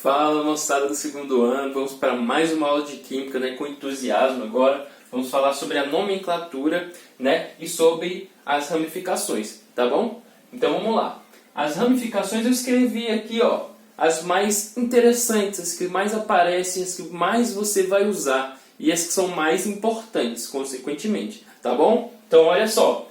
Fala, moçada do segundo ano, vamos para mais uma aula de Química, né, com entusiasmo agora. Vamos falar sobre a nomenclatura, né, e sobre as ramificações, tá bom? Então vamos lá. As ramificações eu escrevi aqui, ó, as mais interessantes, as que mais aparecem, as que mais você vai usar e as que são mais importantes, consequentemente, tá bom? Então olha só,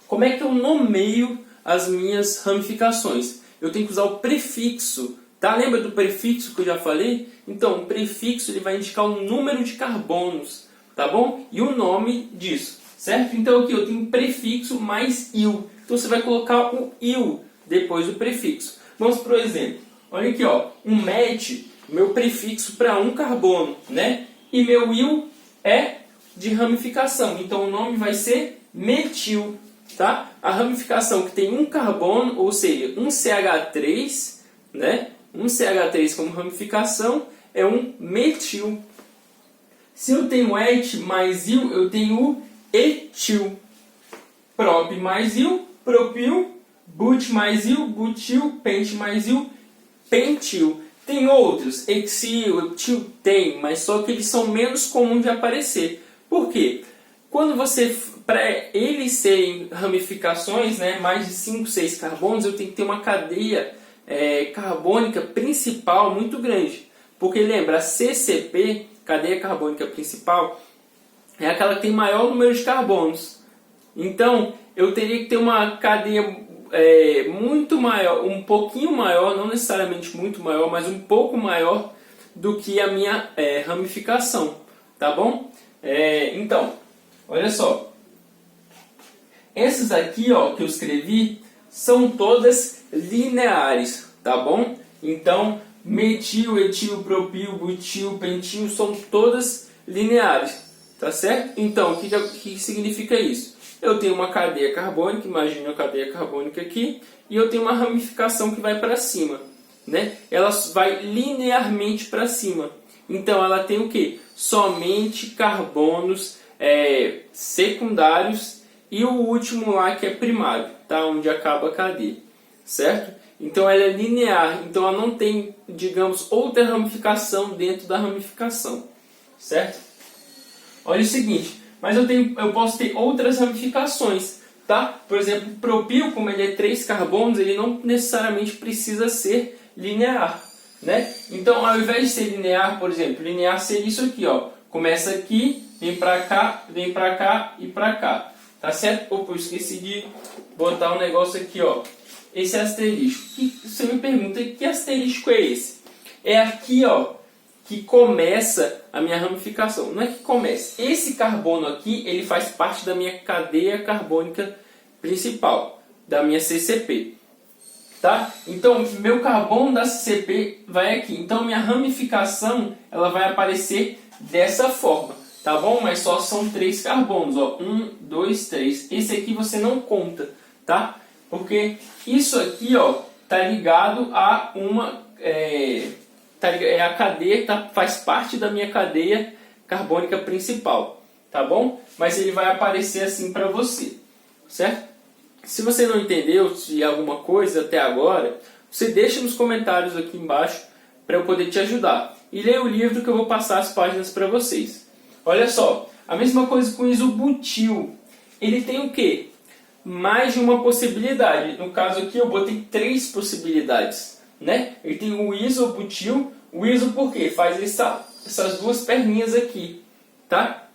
como é que eu nomeio as minhas ramificações? Eu tenho que usar o prefixo. Tá? Lembra do prefixo que eu já falei? Então, o prefixo ele vai indicar o número de carbonos, tá bom? E o nome disso, certo? Então aqui eu tenho prefixo mais il. Então você vai colocar o il depois do prefixo. Vamos para o exemplo. Olha aqui, ó, um met, meu prefixo para um carbono, né? E meu il é de ramificação. Então o nome vai ser metil, tá? A ramificação que tem um carbono, ou seja, um CH3, né? Um CH3 como ramificação é um metil. Se eu tenho et mais il, eu tenho o etil. Prop mais il, propil. But mais il, butil. Pent mais il, pentil. Tem outros, exil, eptil, tem, mas só que eles são menos comuns de aparecer. Por quê? Quando você, para eles serem ramificações, né, mais de 5, 6 carbonos, eu tenho que ter uma cadeia carbônica principal muito grande. Porque lembra, a CCP, cadeia carbônica principal, é aquela que tem maior número de carbonos. Então, eu teria que ter uma cadeia muito maior, um pouquinho maior, não necessariamente muito maior, mas um pouco maior do que a minha ramificação. Tá bom? Então, olha só. Essas aqui, ó, que eu escrevi, são todas lineares, tá bom? Então, metil, etil, propil, butil, pentil são todas lineares, tá certo? Então, o que significa isso? Eu tenho uma cadeia carbônica, imagina a cadeia carbônica aqui, e eu tenho uma ramificação que vai para cima, né? Ela vai linearmente para cima. Então, ela tem o quê? Somente carbonos secundários e o último lá que é primário, tá? Onde acaba a cadeia, certo? Então ela é linear, então ela não tem, digamos, outra ramificação dentro da ramificação, certo? Olha o seguinte, mas eu posso ter outras ramificações, tá? Por exemplo, o propil, como ele é 3 carbonos, ele não necessariamente precisa ser linear, né? Então, ao invés de ser linear, por exemplo, linear seria isso aqui, ó. Começa aqui, vem pra cá e pra cá. Tá certo? Opa, eu esqueci de botar um negócio aqui, ó. Esse asterisco. Você me pergunta, que asterisco é esse? É aqui, ó, que começa a minha ramificação. Não é que começa. Esse carbono aqui, ele faz parte da minha cadeia carbônica principal, da minha CCP. Tá? Então, meu carbono da CCP vai aqui. Então, minha ramificação, ela vai aparecer dessa forma. Tá bom? Mas só são 3 carbonos, ó. 1, 2, 3. Esse aqui você não conta, tá? Porque isso aqui, ó, tá ligado a uma... é a cadeia que faz parte da minha cadeia carbônica principal, tá bom? Mas ele vai aparecer assim para você, certo? Se você não entendeu de alguma coisa até agora, você deixa nos comentários aqui embaixo para eu poder te ajudar. E leia o livro que eu vou passar as páginas para vocês. Olha só, a mesma coisa com o isobutil. Ele tem o quê? Mais de uma possibilidade. No caso aqui eu botei 3 possibilidades, né? Ele tem o isobutil. O iso por quê? Faz essas duas perninhas aqui, tá?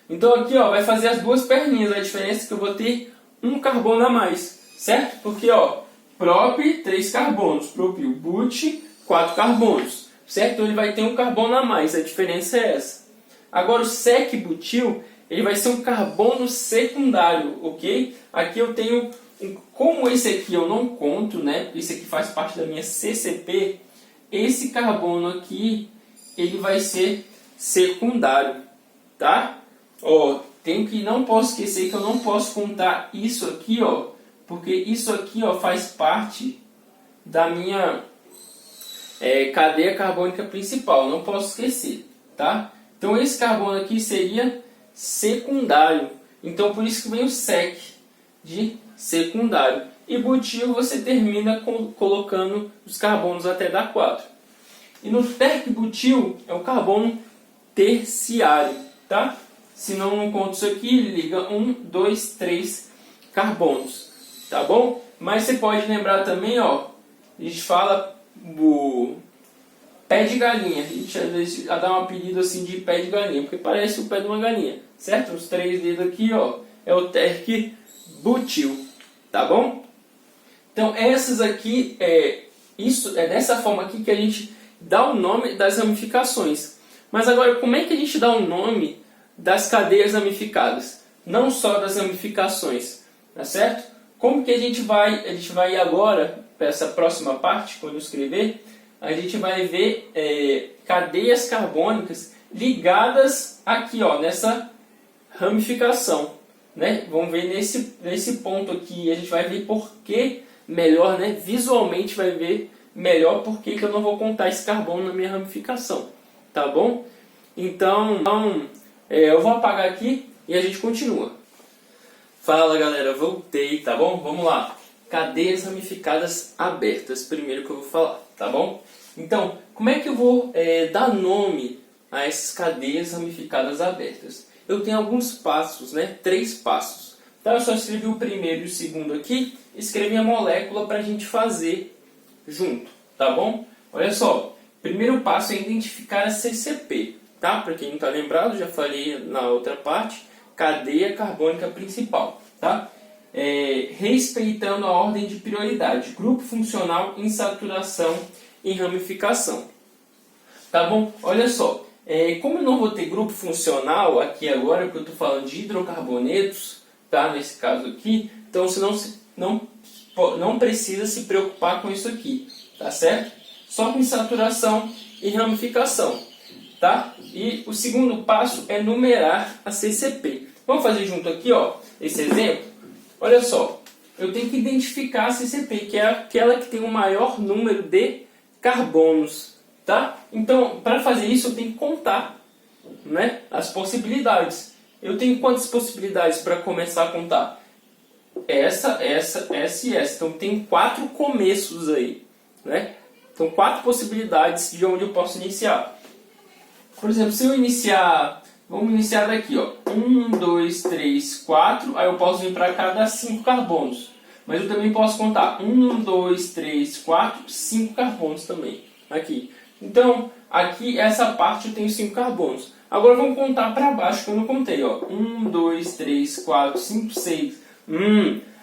Então aqui, ó, vai fazer as duas perninhas. A diferença é que eu vou ter um carbono a mais, certo? Porque, ó, prop, 3 carbonos. Propil, but, 4 carbonos, certo? Então ele vai ter um carbono a mais. A diferença é essa. Agora o sec-butil, ele vai ser um carbono secundário, ok? Aqui eu tenho, como esse aqui eu não conto, né? Esse aqui faz parte da minha CCP. Esse carbono aqui, ele vai ser secundário, tá? Ó, não posso esquecer que eu não posso contar isso aqui, ó, porque isso aqui, ó, faz parte da minha cadeia carbônica principal. Não posso esquecer, tá? Então esse carbono aqui seria secundário. Então por isso que vem o sec de secundário. E butil você termina colocando os carbonos até dar 4. E no terc-butil é o carbono terciário, tá? Se não conta isso aqui, liga 1, 2, 3 carbonos, tá bom? Mas você pode lembrar também, ó, a gente fala o pé de galinha. A gente às vezes dá um apelido assim de pé de galinha, porque parece o pé de uma galinha, certo? Os 3 dedos aqui, ó, é o terc-butil, tá bom? Então essas aqui, isso é dessa forma aqui que a gente dá o nome das ramificações. Mas agora, como é que a gente dá o nome das cadeias ramificadas? Não só das ramificações, tá certo? Como que a gente vai agora, para essa próxima parte, quando eu escrever, a gente vai ver cadeias carbônicas ligadas aqui, ó, nessa ramificação, né? Vamos ver nesse ponto aqui, a gente vai ver por que melhor, né? Visualmente vai ver melhor por que eu não vou contar esse carbono na minha ramificação, tá bom? Então eu vou apagar aqui e a gente continua. Fala galera, voltei, tá bom? Vamos lá. Cadeias ramificadas abertas, primeiro que eu vou falar, tá bom? Então, como é que eu vou dar nome a essas cadeias ramificadas abertas? Eu tenho alguns passos, né? 3 passos. Então eu só escrevi o primeiro e o segundo aqui, escrevi a molécula para a gente fazer junto, tá bom? Olha só, primeiro passo é identificar a CCP, tá? Para quem não está lembrado, já falei na outra parte, cadeia carbônica principal, tá? Respeitando a ordem de prioridade, grupo funcional, insaturação e ramificação, tá bom? Olha só, como eu não vou ter grupo funcional aqui agora, porque eu estou falando de hidrocarbonetos, tá? Nesse caso aqui, então você não precisa se preocupar com isso aqui, tá certo? Só com insaturação e ramificação, tá? E o segundo passo é numerar a CCP. Vamos fazer junto aqui, ó, esse exemplo? Olha só, eu tenho que identificar a CCP, que é aquela que tem o maior número de carbonos, tá? Então, para fazer isso, eu tenho que contar, né, as possibilidades. Eu tenho quantas possibilidades para começar a contar? Essa e essa. Então, tem 4 começos aí, né? Então, 4 possibilidades de onde eu posso iniciar. Por exemplo, se eu iniciar... Vamos iniciar daqui, ó. 1, 2, 3, 4. Aí eu posso vir para cá dar 5 carbonos. Mas eu também posso contar 1, 2, 3, 4, 5 carbonos também. Aqui. Então, aqui, essa parte eu tenho 5 carbonos. Agora vamos contar para baixo que eu não contei, ó. 1, 2, 3, 4, 5, 6.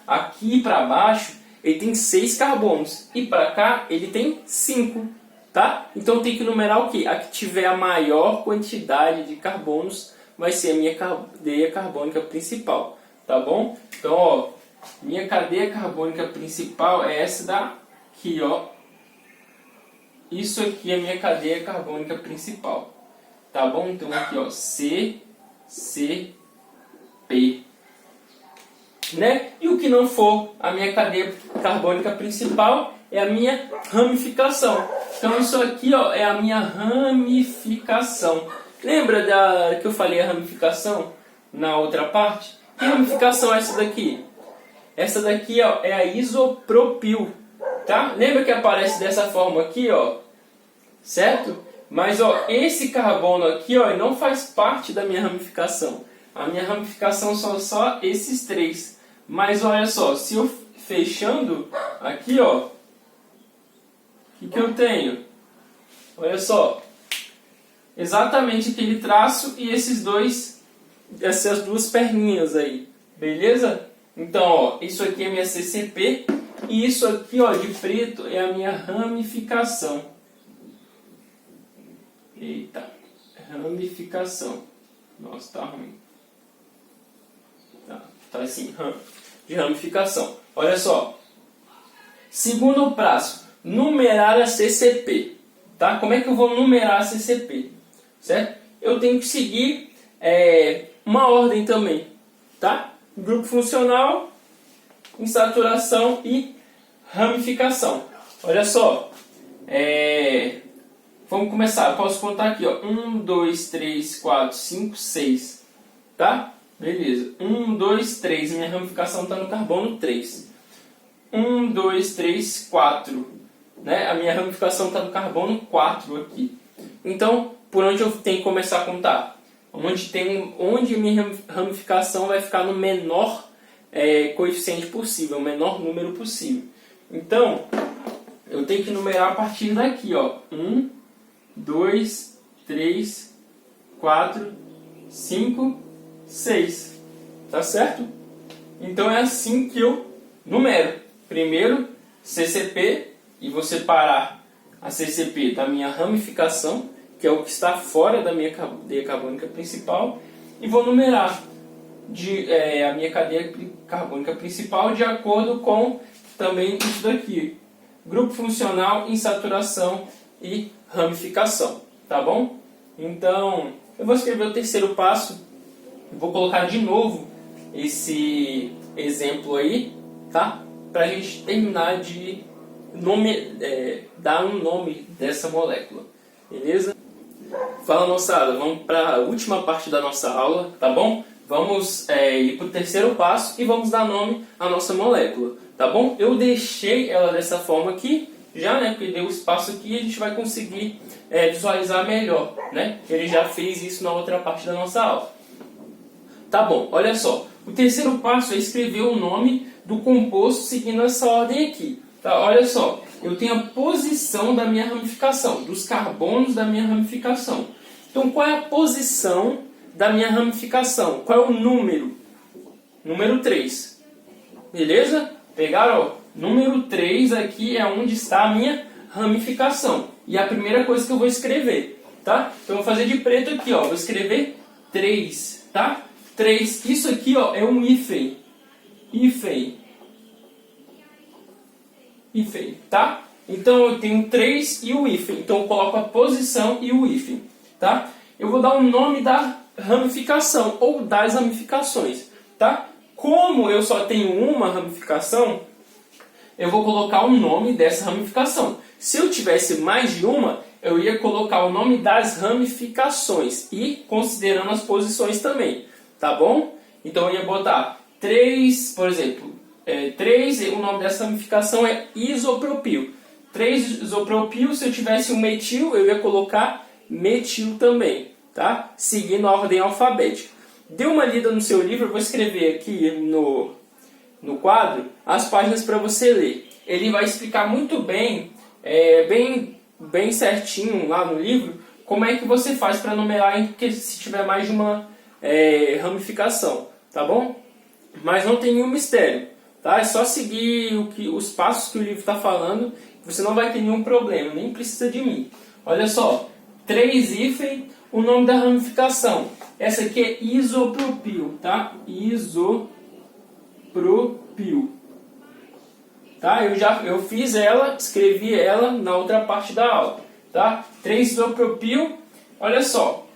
Aqui para baixo ele tem 6 carbonos. E para cá ele tem 5. Tá? Então tem que numerar o quê? A que tiver a maior quantidade de carbonos vai ser a minha cadeia carbônica principal. Tá bom? Então, ó, minha cadeia carbônica principal é essa daqui, ó. Isso aqui é a minha cadeia carbônica principal. Tá bom? Então aqui, ó, C, C, P. Né? E o que não for a minha cadeia carbônica principal é a minha ramificação. Então isso aqui, ó, é a minha ramificação. Lembra que eu falei a ramificação na outra parte? Que ramificação é essa daqui? Essa daqui, ó, é a isopropil, tá? Lembra que aparece dessa forma aqui, ó? Certo? Mas, ó, esse carbono aqui, ó, não faz parte da minha ramificação. A minha ramificação são só esses 3. Mas olha só, se eu fechando aqui, ó, o que eu tenho? Olha só, exatamente aquele traço e essas duas perninhas aí, beleza? Então, ó, isso aqui é minha CCP e isso aqui, ó, de preto é a minha ramificação. Eita, ramificação. Nossa, tá ruim. Tá assim, de ramificação. Olha só. Segundo passo, numerar a CCP. Tá? Como é que eu vou numerar a CCP? Certo? Eu tenho que seguir uma ordem também. Tá? Grupo funcional, insaturação e ramificação. Olha só. Vamos começar. Eu posso contar aqui, ó. 1, 2, 3, 4, 5, 6. Tá? Beleza. 1, 2, 3. Minha ramificação está no carbono 3. 1, 2, 3, 4. né? A minha ramificação está no carbono 4 aqui. Então, por onde eu tenho que começar a contar? Onde a minha ramificação vai ficar no menor coeficiente possível, o menor número possível. Então, eu tenho que numerar a partir daqui, ó. 1, 2, 3, 4, 5, 6. Tá certo? Então é assim que eu numero. Primeiro, CCP, e vou separar a CCP da minha ramificação, que é o que está fora da minha cadeia carbônica principal, e vou numerar a minha cadeia carbônica principal de acordo com também isso daqui: grupo funcional, insaturação e ramificação, tá bom? Então, eu vou escrever o terceiro passo, vou colocar de novo esse exemplo aí, tá? Para a gente terminar de dar um nome dessa molécula, beleza? Fala, moçada, vamos para a última parte da nossa aula, tá bom? Vamos ir para o terceiro passo e vamos dar nome à nossa molécula, tá bom? Eu deixei ela dessa forma aqui, já, né? Porque deu espaço aqui e a gente vai conseguir visualizar melhor, né? Ele já fez isso na outra parte da nossa aula. Tá bom, olha só. O terceiro passo é escrever o nome do composto seguindo essa ordem aqui. Tá? Olha só, eu tenho a posição da minha ramificação, dos carbonos da minha ramificação. Então, qual é a posição da minha ramificação? Qual é o número? Número 3. Beleza? Pegaram? Ó, número 3 aqui é onde está a minha ramificação. E a primeira coisa que eu vou escrever, tá? Então, eu vou fazer de preto aqui, ó. Vou escrever 3, tá? 3. Isso aqui, ó, é um hífen. Hífen, tá? Então, eu tenho 3 e o hífen. Então, eu coloco a posição e o hífen, tá? Eu vou dar o nome da ramificação ou das ramificações, tá? Como eu só tenho uma ramificação, eu vou colocar o nome dessa ramificação. Se eu tivesse mais de uma, eu ia colocar o nome das ramificações e considerando as posições também, tá bom? Então eu ia botar 3, por exemplo, 3, o nome dessa ramificação é isopropil. 3 isopropil, se eu tivesse um metil, eu ia colocar metil também, tá? Seguindo a ordem alfabética. Dê uma lida no seu livro, eu vou escrever aqui no quadro as páginas para você ler. Ele vai explicar muito bem, bem certinho lá no livro, como é que você faz para numerar se tiver mais de uma ramificação, tá bom? Mas não tem nenhum mistério, tá? É só seguir os passos que o livro está falando, você não vai ter nenhum problema, nem precisa de mim. Olha só, 3 hífen, o nome da ramificação. Essa aqui é isopropil, tá? Isopropil. Tá? Eu fiz ela, escrevi ela na outra parte da aula, tá? 3 isopropil, olha só.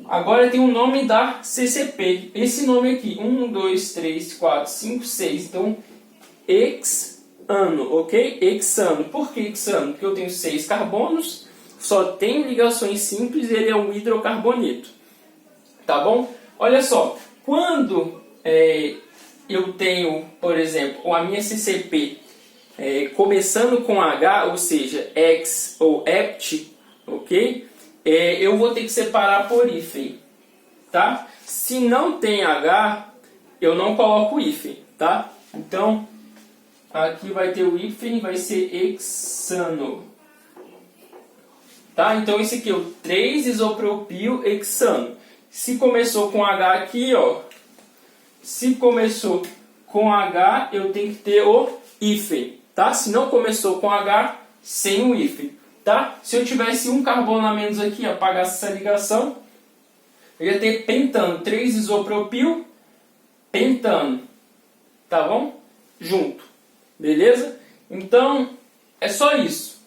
Agora tem o nome da CCP. Esse nome aqui, 1, 2, 3, 4, 5, 6. Então, hexano, ok? Hexano. Por que hexano? Porque eu tenho 6 carbonos, só tem ligações simples e ele é um hidrocarboneto. Tá bom? Olha só, quando eu tenho, por exemplo, a minha CCP começando com H, ou seja, ex ou ept, ok? Eu vou ter que separar por hífen, tá? Se não tem H, eu não coloco hífen, tá? Então, aqui vai ter o hífen, vai ser hexano. Tá? Então, esse aqui é o 3 isopropil hexano. Se começou com H aqui, ó. Se começou com H, eu tenho que ter o hífen, tá? Se não começou com H, sem o hífen, tá? Se eu tivesse um carbono a menos aqui, apagasse essa ligação, eu ia ter pentano, 3 isopropil, pentano, tá bom? Junto, beleza? Então, é só isso,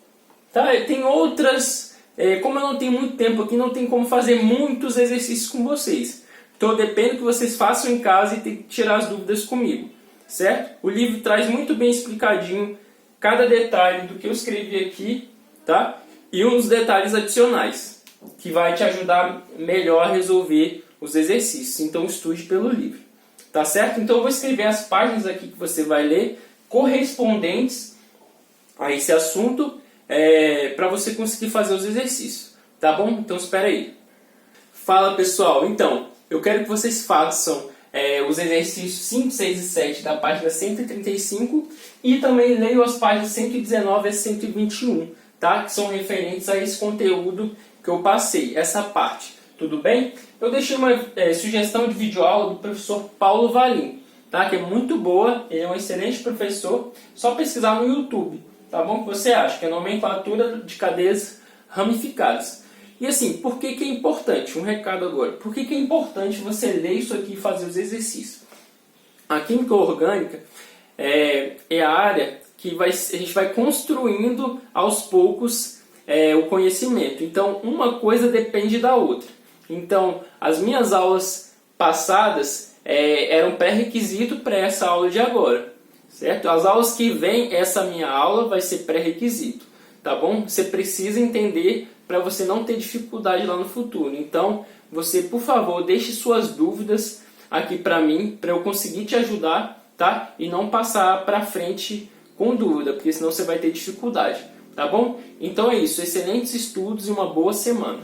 tá? Tem outras, como eu não tenho muito tempo aqui, não tem como fazer muitos exercícios com vocês. Então, depende do que vocês façam em casa e tem que tirar as dúvidas comigo, certo? O livro traz muito bem explicadinho cada detalhe do que eu escrevi aqui, tá? E uns detalhes adicionais, que vai te ajudar melhor a resolver os exercícios. Então, estude pelo livro, tá certo? Então, eu vou escrever as páginas aqui que você vai ler, correspondentes a esse assunto para você conseguir fazer os exercícios, tá bom? Então espera aí. Fala pessoal, então eu quero que vocês façam os exercícios 5, 6 e 7 da página 135 e também leiam as páginas 119 a 121, tá? Que são referentes a esse conteúdo que eu passei, essa parte, tudo bem? Eu deixei uma sugestão de videoaula do professor Paulo Valim, tá? Que é muito boa, ele é um excelente professor, só pesquisar no YouTube, tá bom? O que você acha? Que é nomenclatura de cadeias ramificadas. E assim, por que é importante? Um recado agora. Por que é importante você ler isso aqui e fazer os exercícios? A química orgânica é a área que a gente vai construindo aos poucos o conhecimento. Então, uma coisa depende da outra. Então, as minhas aulas passadas eram pré-requisito para essa aula de agora, certo? As aulas que vêm, essa minha aula vai ser pré-requisito, tá bom? Você precisa entender para você não ter dificuldade lá no futuro. Então, você, por favor, deixe suas dúvidas aqui para mim, para eu conseguir te ajudar, tá? E não passar para frente com dúvida, porque senão você vai ter dificuldade, tá bom? Então é isso, excelentes estudos e uma boa semana.